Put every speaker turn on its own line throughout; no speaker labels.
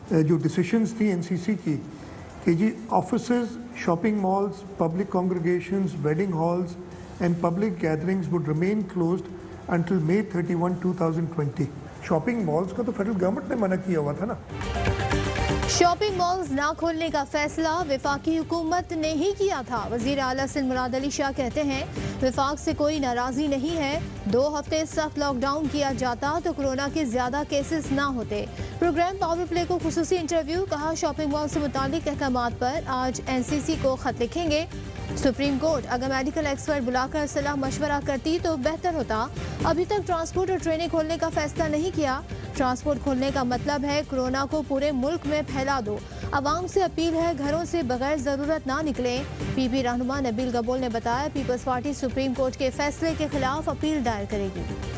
जो डिसीशंस थी एनसीसी की कि जी offices, shopping malls, public congregations, wedding halls and public gatherings would remain closed until May 31, 2020। Shopping malls का तो फेडरल गवर्नमेंट ने मना किया हुआ था ना।
शॉपिंग मॉल्स ना खोलने का फैसला वफाकी हुकूमत ने ही किया था। वजीर आला सिंध मुराद अली शाह कहते हैं वफाक से कोई नाराजगी नहीं है। 2 हफ्ते सख्त लॉकडाउन किया जाता तो कोरोना के ज्यादा केसेस ना होते। प्रोग्राम पावर प्ले को खुसूसी इंटरव्यू, कहा शॉपिंग मॉल से मुतालिक अहकामात पर आज एनसीसी को खत लिखेंगे। सुप्रीम कोर्ट अगर मेडिकल एक्सपर्ट बुलाकर सलाह मशवरा करती तो बेहतर होता। अभी तक ट्रांसपोर्ट और ट्रेनें खोलने का फैसला नहीं किया। ट्रांसपोर्ट खोलने का मतलब है कोरोना को पूरे मुल्क में फैला दो। अवाम से अपील है घरों से बगैर जरूरत ना निकलें। पीपी रहनुमा नबील गबोल ने बताया पीपल्स पार्टी सुप्रीम कोर्ट के फैसले के खिलाफ अपील दायर करेगी।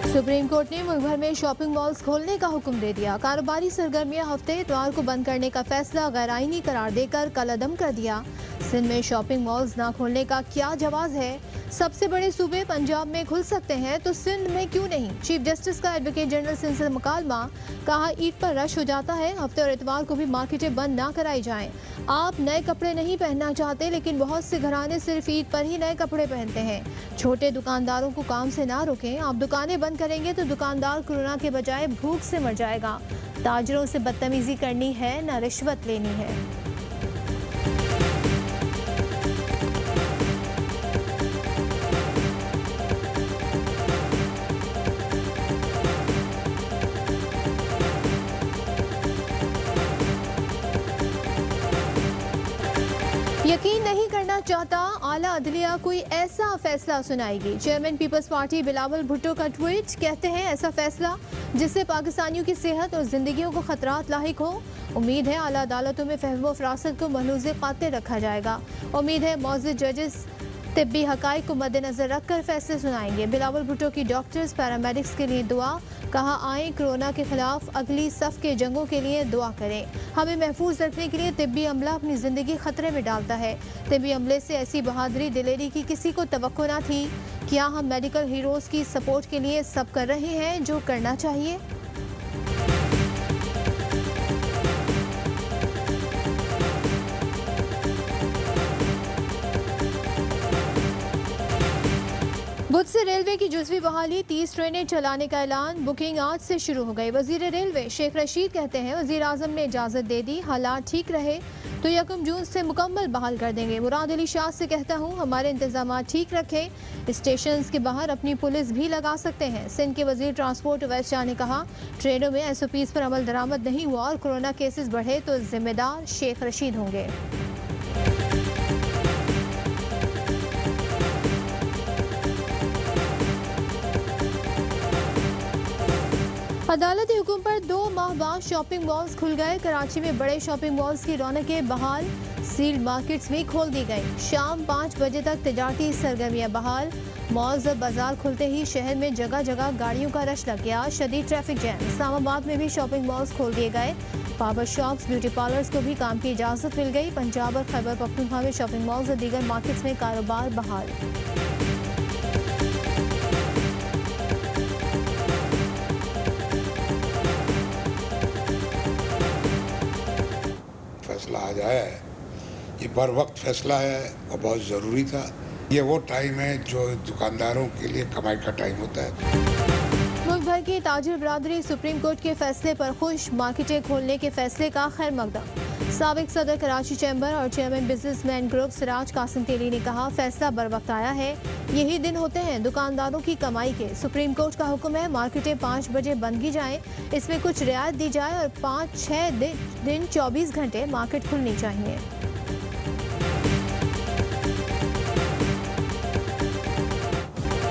सुप्रीम कोर्ट ने मुल्क भर में शॉपिंग मॉल्स खोलने का हुक्म दे दिया। कारोबारी सरगर्मियां हफ्ते इतवार को बंद करने का फैसला गैर आईनी करार देकर कलअदम कर दिया। सिंध में शॉपिंग मॉल्स ना खोलने का क्या जवाब है? सबसे बड़े सूबे पंजाब में खुल सकते हैं तो सिंध में क्यों नहीं? चीफ जस्टिस का एडवोकेट जनरल सिंध से मुकालमा, कहा ईद पर रश हो जाता है, हफ्ते और इतवार को भी मार्केटें बंद ना कराई जाएं। आप नए कपड़े नहीं पहनना चाहते लेकिन बहुत से घराने सिर्फ ईद पर ही नए कपड़े पहनते हैं। छोटे दुकानदारों को काम से ना रोकें। आप दुकानें बंद करेंगे तो दुकानदार कोरोना के बजाय भूख से मर जाएगा। ताजरों से बदतमीजी करनी है न रिश्वत लेनी है। यकीन नहीं करना चाहता, आला अदलिया कोई ऐसा फैसला सुनाएगी। Chairman People's Party Bilawal Bhutto का ट्वीट, कहते हैं ऐसा फैसला जिससे पाकिस्तानियों की सेहत और जिंदगियों को खतरात लाहिक हो। उम्मीद है आला अदालतों में फहम फरासत को महलूज़ कातिल रखा जाएगा। उम्मीद है मौजूद जजेस तिब्बी हकाइक को मद्देनजर रखकर फैसले सुनाएंगे। बिलावल भुट्टो की डॉक्टर्स पैरामेडिक्स के लिए दुआ, कहा आए कोरोना के खिलाफ अगली सफ के जंगों के लिए दुआ करें। हमें महफूज रखने के लिए तिब्बी अमला अपनी जिंदगी खतरे में डालता है। तिब्बी अमले से ऐसी बहादुरी दिलेरी की किसी को तवक्को न थी। क्या हम मेडिकल हीरोज की सपोर्ट के लिए सब कर रहे हैं जो करना चाहिए? बुध से रेलवे की जुज़वी बहाली, 30 ट्रेनें चलाने का ऐलान। बुकिंग आज से शुरू हो गई। वजीर रेलवे शेख रशीद कहते हैं वजीर आजम ने इजाज़त दे दी, हालात ठीक रहे तो 1 जून से मुकम्मल बहाल कर देंगे। मुराद अली शाह से कहता हूँ हमारे इंतजाम ठीक रखें। स्टेशन के बाहर अपनी पुलिस भी लगा सकते हैं। सिंध के वजीर ट्रांसपोर्ट अवैस शाह ने कहा ट्रेनों में SOPs पर अमल दरामद नहीं हुआ और कोरोना केसेस बढ़े तो जिम्मेदार शेख रशीद होंगे। अदालती हुक्म पर 2 माह बाद शॉपिंग मॉल्स खुल गए। कराची में बड़े शॉपिंग मॉल्स की रौनकें बहाल, सील्ड मार्केट्स भी खोल दी गई। शाम 5 बजे तक तिजारती सरगर्मियां बहाल। मॉल्स और बाजार खुलते ही शहर में जगह जगह गाड़ियों का रश लग गया। शदीद ट्रैफिक जैम। इस्लामाबाद में भी शॉपिंग मॉल्स खोल दिए गए। बार्बर शॉप्स, ब्यूटी पार्लर्स को भी काम की इजाज़त मिल गई। पंजाब और खैबर पख्तूनख्वा में शॉपिंग मॉल्स और दीगर मार्केट्स में कारोबार बहाल।
फैसला आ जाया है, ये बर वक्त फैसला है और बहुत ज़रूरी था। ये वो टाइम है जो दुकानदारों के लिए कमाई का टाइम होता है।
मुल्क भर की ताजिर बरादरी सुप्रीम कोर्ट के फैसले पर खुश। मार्केटें खोलने के फैसले का खैर मकदम। साबिक सदर कराची चैम्बर और chairman businessman group Siraj Kasim Teli ने कहा फैसला बर वक्त आया है। यही दिन होते हैं दुकानदारों की कमाई के। सुप्रीम कोर्ट का हुक्म है मार्केटें 5 बजे बंद की जाएं, इसमें कुछ रियायत दी जाए और 5-6 दिन 24 घंटे मार्केट खुलनी चाहिए।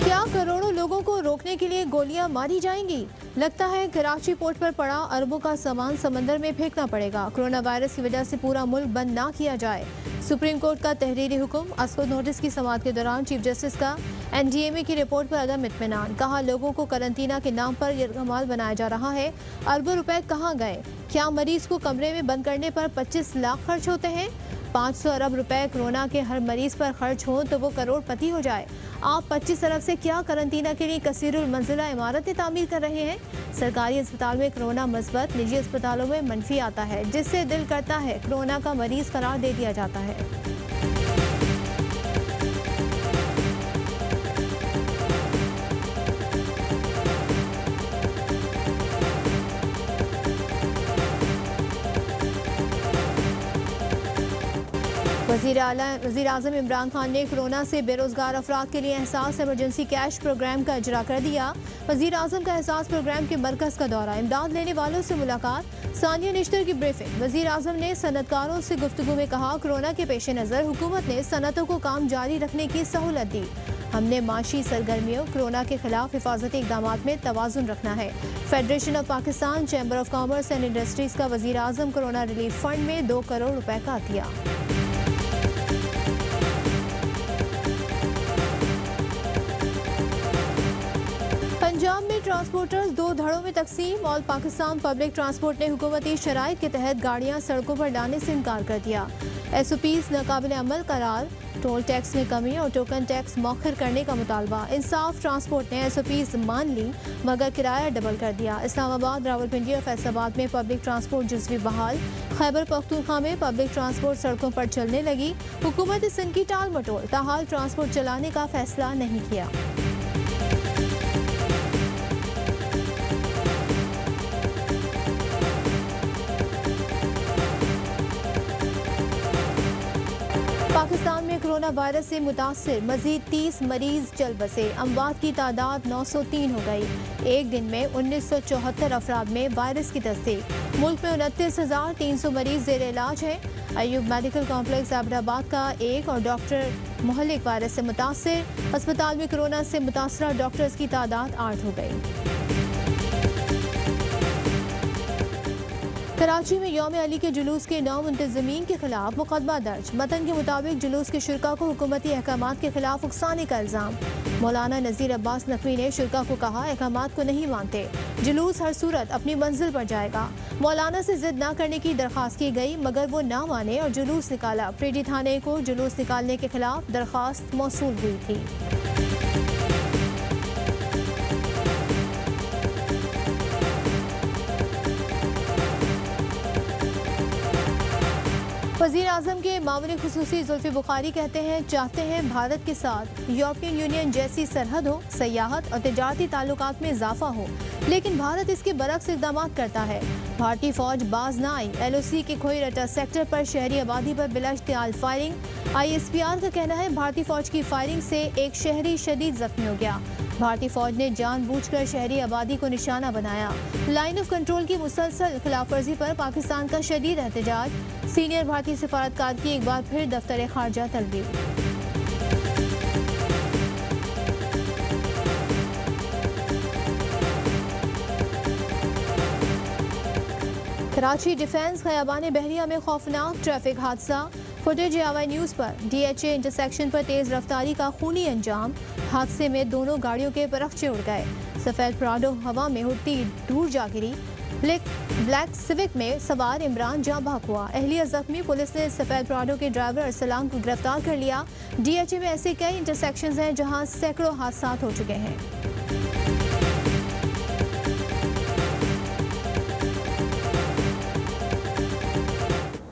क्या करोड़ों लोगों को रोकने के लिए गोलियां मारी जाएंगी? लगता है कराची पोर्ट पर पड़ा अरबों का सामान समंदर में फेंकना पड़ेगा। कोरोना वायरस की वजह से पूरा मुल्क बंद ना किया जाए। सुप्रीम कोर्ट का तहरीरी हुक्म। अस्पद नोटिस की समाअत के दौरान चीफ जस्टिस का NDMA की रिपोर्ट पर अदम इत्मीनान। कहा लोगों को करंतना के नाम पर यरगमाल बनाया जा रहा है। अरबों रुपए कहाँ गए? क्या मरीज को कमरे में बंद करने पर 25 लाख खर्च होते हैं? 500 अरब रुपए कोरोना के हर मरीज पर खर्च हो तो वो करोड़पति हो जाए। आप 25 अरब से क्या करंटीना के लिए कसीरुल मंजिला इमारतें तामीर कर रहे हैं। सरकारी अस्पताल में कोरोना मस्बत, निजी अस्पतालों में मनफी आता है, जिससे दिल करता है कोरोना का मरीज करार दे दिया जाता है। वज़ीर आज़म इमरान खान ने कोरोना से बेरोजगार अफराद के लिए एहसास इमरजेंसी कैश प्रोग्राम का इजरा कर दिया। वज़ीर आज़म का एहसास प्रोग्राम के मरकज़ का दौरा, इमदाद लेने वालों से मुलाकात, सानिया निश्तर की ब्रीफिंग। वज़ीर आज़म ने सनतकारों से गुफ्तगू में कहा, कोरोना के पेश नज़र हुकूमत ने सनतों को काम जारी रखने की सहूलत दी। हमने माशी सरगर्मियों, कोरोना के खिलाफ हिफाजती इक़दाम में तवाज़ुन रखना है। Federation of Pakistan chamber of commerce and industries का वज़ीर आज़म कोरोना रिलीफ फंड में 2 करोड़ रुपए का अतिया। पंजाब में ट्रांसपोर्टर्स 2 धड़ों में तकसीम। ऑल पाकिस्तान पब्लिक ट्रांसपोर्ट ने हुकूमती शराइत के तहत गाड़ियां सड़कों पर लाने से इनकार कर दिया। SOPs नाकाबिल अमल करार, टोल टैक्स में कमी और टोकन टैक्स मौखर करने का मुतालबा। इंसाफ ट्रांसपोर्ट ने SOPs मान ली मगर किराया डबल कर दिया। इस्लामाबाद, रावलपिंडी और फैसलाबाद में पब्लिक ट्रांसपोर्ट जुज़वी बहाल। खैबर पख्तूनख्वा में पब्लिक ट्रांसपोर्ट सड़कों पर चलने लगी। हुकूमत सिंध की टाल मटोल, ताहाल ट्रांसपोर्ट चलाने का फैसला नहीं किया। पाकिस्तान में कोरोना वायरस से मुतासिर मजीद 30 मरीज चल बसे। अमवात की तादाद 903 हो गई। एक दिन में 1974 अफराद में वायरस की तस्दीक। मुल्क में 29,300 मरीज जेर इलाज हैं। अयूब मेडिकल कॉम्प्लेक्स अहमदाबाद का एक और डॉक्टर मुहल्लिक वायरस से मुतासिर। अस्पताल में कोरोना से मुतासरा डॉक्टर्स की तादाद 8 हो गई। कराची में यौम अली के जुलूस के 9 मुंतज़मीन के खिलाफ मुकदमा दर्ज। मतन के मुताबिक जुलूस के शुरका को हुकूमती अहकामात के खिलाफ उकसाने का इल्ज़ाम। मौलाना नज़ीर अब्बास नकवी ने शुरका को कहा, अहकामात को नहीं मानते, जुलूस हर सूरत अपनी मंजिल पर जाएगा। मौलाना से जिद न करने की दरख्वास्त की गई मगर वो ना माने और जुलूस निकाला। प्रेडी थाने को जुलूस निकालने के खिलाफ दरख्वास्त मौसूल हुई थी। वज़ीर आज़म के मामले खुसूसी जुल्फ़ी बुखारी कहते हैं, चाहते हैं भारत के साथ यूरोपियन यूनियन जैसी सरहद हो, सयाहत और तिजारती ताल्लुकात में इजाफा हो, लेकिन भारत इसके बरक्स इक़दाम करता है। भारतीय फौज बाज न आई। LOC के खोई-रटा सेक्टर पर शहरी आबादी पर बिलाश्तियाल फायरिंग। ISPR का कहना है भारतीय फौज की फायरिंग से एक शहरी शदीद जख्मी हो गया। भारतीय फौज ने जानबूझकर शहरी आबादी को निशाना बनाया। लाइन ऑफ कंट्रोल की मुसलसल खिलाफवर्जी पर पाकिस्तान का शदीद एहतजाज। सीनियर भारतीय सफारतकार की एक बार फिर दफ्तर खारजा तलबी। कराची डिफेंस खयाबान बहरिया में खौफनाक ट्रैफिक हादसा। फुटेज AY न्यूज़ पर DHA इंटरसेक्शन पर तेज रफ्तारी का खूनी अंजाम। हादसे में दोनों गाड़ियों के परखचे उड़ गए। सफेद प्राडो हवा में उड़ती दूर जा गिरी। ब्लैक सिविक में सवार इमरान जाँ भाग हुआ। अहलिया जख्मी। पुलिस ने सफेद प्राडो के ड्राइवर अरसलान को गिरफ्तार कर लिया। DHA में ऐसे कई इंटरसेक्शंस हैं जहां सैकड़ों हादसात हो चुके हैं।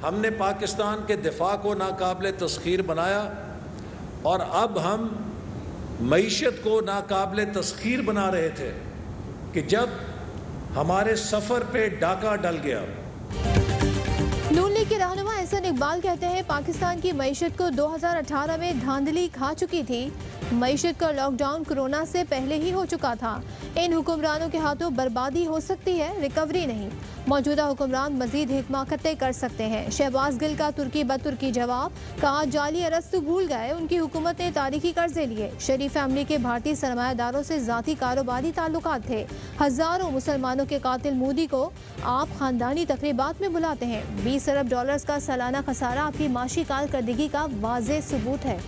हमने पाकिस्तान के दिफा को नाकाबिल तस्खीर बनाया और अब हम मईशत को नाकाबिल तस्खीर बना रहे थे कि जब हमारे सफ़र पे डाका डल गया।
नून लीग के रहनुमा एहसन इकबाल कहते हैं, पाकिस्तान की मईशत को 2018 में धांधली खा चुकी थी। मईशत का लॉकडाउन कोरोना से पहले ही हो चुका था। इन हुक्मरानों के हाथों बर्बादी हो सकती है, रिकवरी नहीं। मौजूदा हुक्मरान मजीद हिकमाकतें कर सकते हैं। शहबाज गिल का तुर्की ब तुर्की जवाब। कहा, जाली अरस्तु भूल गए, उनकी हुकूमत ने तारीखी कर्जे लिए। शरीफ फैमिली के भारतीय सरमायादारों से जाती कारोबारी ताल्लुकात थे। हजारों मुसलमानों के कातिल मोदी को आप खानदानी तकरीबात में बुलाते हैं। $20 अरब का सालाना खसारा आपकी माशी कारकर्दगी का वाज़ेह सबूत है।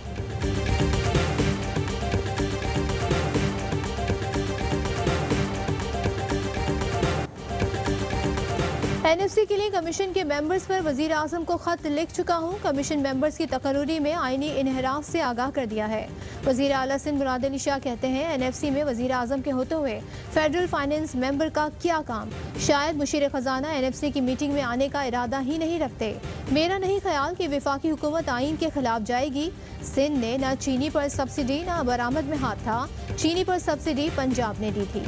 एनएफसी के लिए कमीशन के मेंबर्स पर वजीर आजम को खत लिख चुका हूँ। कमीशन मेंबर्स की तकर्री में आईनी इन्हराफ से आगाह कर दिया है। वजीर आला सिंध मुराद अली शाह कहते हैं एनएफसी में वजीर आजम के होते हुए फेडरल फाइनेंस मेंबर का क्या काम। शायद मुशीर खजाना एनएफसी की मीटिंग में आने का इरादा ही नहीं रखते। मेरा नहीं ख्याल कि वफाकी हुकूमत आइन के खिलाफ जाएगी। सिंध ने न चीनी पर सब्सिडी न बरामद में हाथ था। चीनी पर सब्सिडी पंजाब ने दी थी।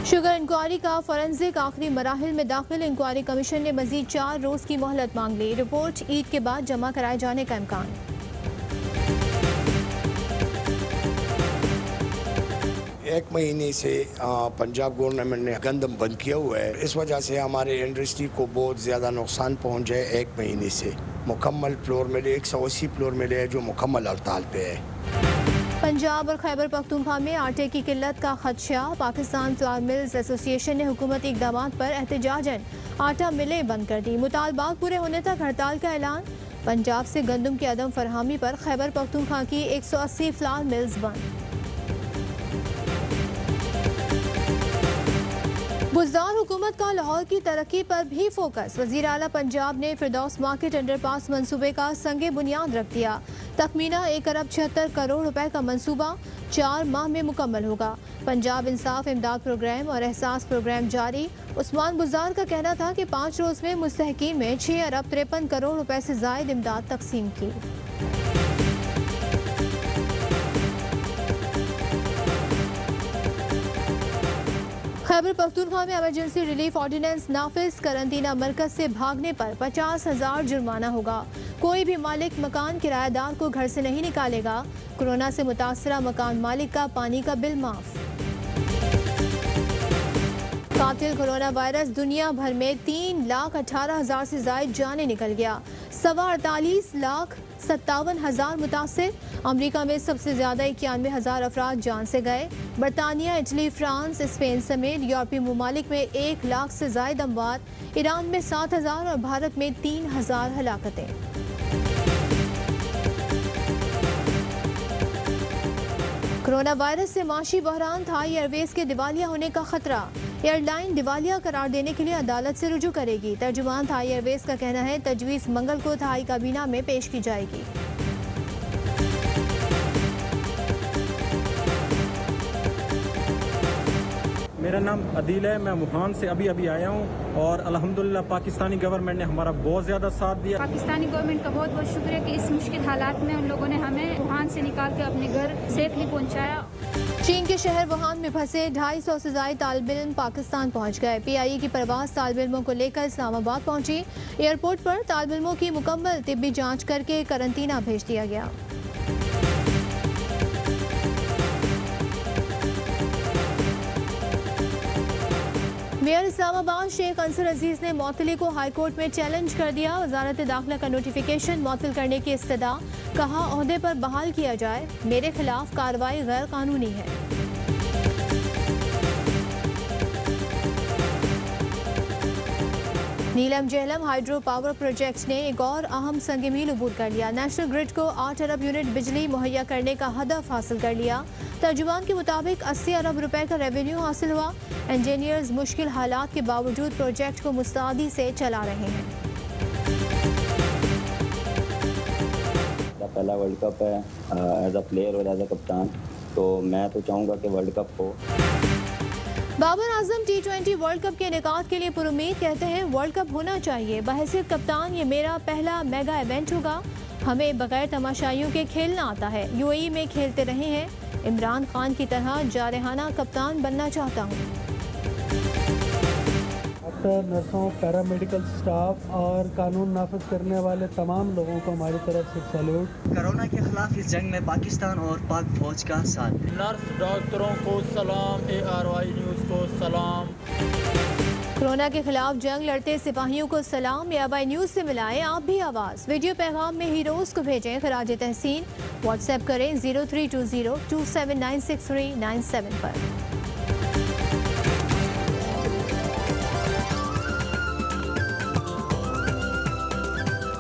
शुगर इंक्वायरी का फॉरेंसिक आखिरी मराहिल में दाखिल। इंक्वायरी कमीशन ने मजीद 4 रोज की मोहलत मांग ली। रिपोर्ट ईद के बाद जमा कराए जाने का इम्कान।
एक महीने से पंजाब गवर्नमेंट ने गंदम बंद किया हुआ है। इस वजह से हमारे इंडस्ट्री को बहुत ज़्यादा नुकसान पहुंचा है। एक महीने से मुकम्मल फ्लोर मिले 180 फ्लोर मिले है जो मुकम्मल हड़ताल पे है।
पंजाब और खैबर पख्तूनख्वा में आटे की किल्लत का खदशा। पाकिस्तान फ्लावर मिल्स एसोसिएशन ने हुकूमती इक़दाम पर एहतजाजन आटा मिलें बंद कर दी। मुतालबात पूरे होने तक हड़ताल का ऐलान। पंजाब से गंदम की अदम फरहमी पर खैबर पख्तूनख्वा की 180 फ्लावर मिल्स बंद। बुज़दार हुकूमत का लाहौर की तरक्की पर भी फोकस। वज़ीर आला पंजाब ने फिरदौस मार्केट अंडरपास मंसूबे का संगे बुनियाद रख दिया। तखमीना 1 अरब 76 करोड़ रुपए का मंसूबा 4 माह में मुकम्मल होगा। पंजाब इंसाफ इमदाद प्रोग्राम और एहसास प्रोग्राम जारी। उस्मान बुज़दार का कहना था कि 5 रोज में मुस्तहकीन में 6 अरब 53 करोड़ रुपए से जायद इमदाद तकसीम की। खैबर पख्तूनख्वा में इमरजेंसी रिलीफ ऑर्डिनेंस नाफिज। करंतना मरकज से भागने पर 50,000 जुर्माना होगा। कोई भी मालिक मकान किराएदार को घर से नहीं निकालेगा। कोरोना से मुतासरा मकान मालिक का पानी का बिल माफ। कातिल कोरोना वायरस दुनिया भर में 3,18,000 से जायद जाने निकल गया। 48,57,000 मुतासिर। अमरीका में सबसे ज्यादा 91,000 अफराद जान से गए। बरतानिया, इटली, फ्रांस, स्पेन समेत यूरोपीय ममालिक में 1 लाख से जायद अमवात। ईरान में 7,000 और भारत में 3,000 हलाकतें। कोरोना वायरस से माशी बहरान। थाई एयरवेज के दिवालिया होने का खतरा। एयरलाइन दिवालिया करार देने के लिए अदालत से रुजू करेगी। तर्जुमान थाई एयरवेज का कहना है तजवीज़ मंगल को थाई काबीना में पेश की जाएगी।
मेरा नाम अदील है। मैं वुहान से अभी आया हूँ और अल्हम्दुलिल्लाह पाकिस्तानी गवर्नमेंट ने हमारा बहुत ज़्यादा साथ दिया।
पाकिस्तानी गवर्नमेंट का बहुत बहुत शुक्रिया कि इस मुश्किल हालात में उन लोगों ने हमें वुहान से निकाल के अपने घर सेफली पहुँचाया।
चीन के शहर वुहान में फंसे 250 से ज्यादा तालिब इल्म पाकिस्तान पहुँच गए। PIE की परवाज़ तालिब इल्मों को लेकर इस्लामाबाद पहुँची। एयरपोर्ट पर तालिब इल्मों की मुकम्मल तिब्बी जाँच करके करंतना भेज दिया गया। मेयर इस्लामाबाद शेख अंसर अजीज ने मौतली को हाई कोर्ट में चैलेंज कर दिया। वजारत दाखिला का नोटिफिकेशन मौतल करने की इस्तदा। कहा ओहदे पर बहाल किया जाए। मेरे खिलाफ कार्रवाई गैर कानूनी है। नीलम जहलम हाइड्रो पावर प्रोजेक्ट ने एक और अहम संग मील अबूर कर लिया। नेशनल ग्रिड को 8 अरब यूनिट बिजली मुहैया करने का हदफ हासिल कर लिया। तर्जुमान के मुताबिक 80 अरब रुपए का रेवेन्यू हासिल हुआ। इंजीनियर्स मुश्किल हालात के बावजूद प्रोजेक्ट को मुस्तैदी से चला रहे हैं।
पहला वर्ल्ड कप है एज अ प्लेयर और एज अ कप्तान, तो मैं तो चाहूँगा कि वर्ल्ड कप हो।
Babar Azam T20 world cup के इनेकाद के लिए पुरुमीद। कहते हैं वर्ल्ड कप होना चाहिए। बहैसियत कप्तान ये मेरा पहला मेगा इवेंट होगा। हमें बगैर तमाशाइयों के खेलना आता है। UAE में खेलते रहे हैं। इमरान खान की तरह जारहाना कप्तान बनना चाहता हूँ।
डॉक्टर, नर्सों, पैरामेडिकल स्टाफ और कानून नाफिज करने वाले तमाम लोगों को हमारी तरफ से सैल्यूट।
कोरोना के खिलाफ इस जंग में पाकिस्तान और पाक फौज का साथ।
नर्स डॉक्टरों को सलाम, ARY न्यूज़ को सलाम।
कोरोना के खिलाफ जंग लड़ते सिपाहियों को सलाम। ARY न्यूज़ से मिलाएं आप भी आवाज़। वीडियो पैगाम में हीरोज़ को भेजें खराज तहसीन। व्हाट्सएप करें 0320279639 पर।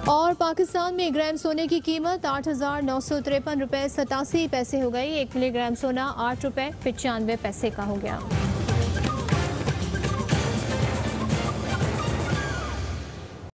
और पाकिस्तान में 1 ग्राम सोने की कीमत 8,953 रुपये 87 पैसे हो गई। 1 मिलीग्राम सोना 8 रुपये 95 पैसे का हो गया।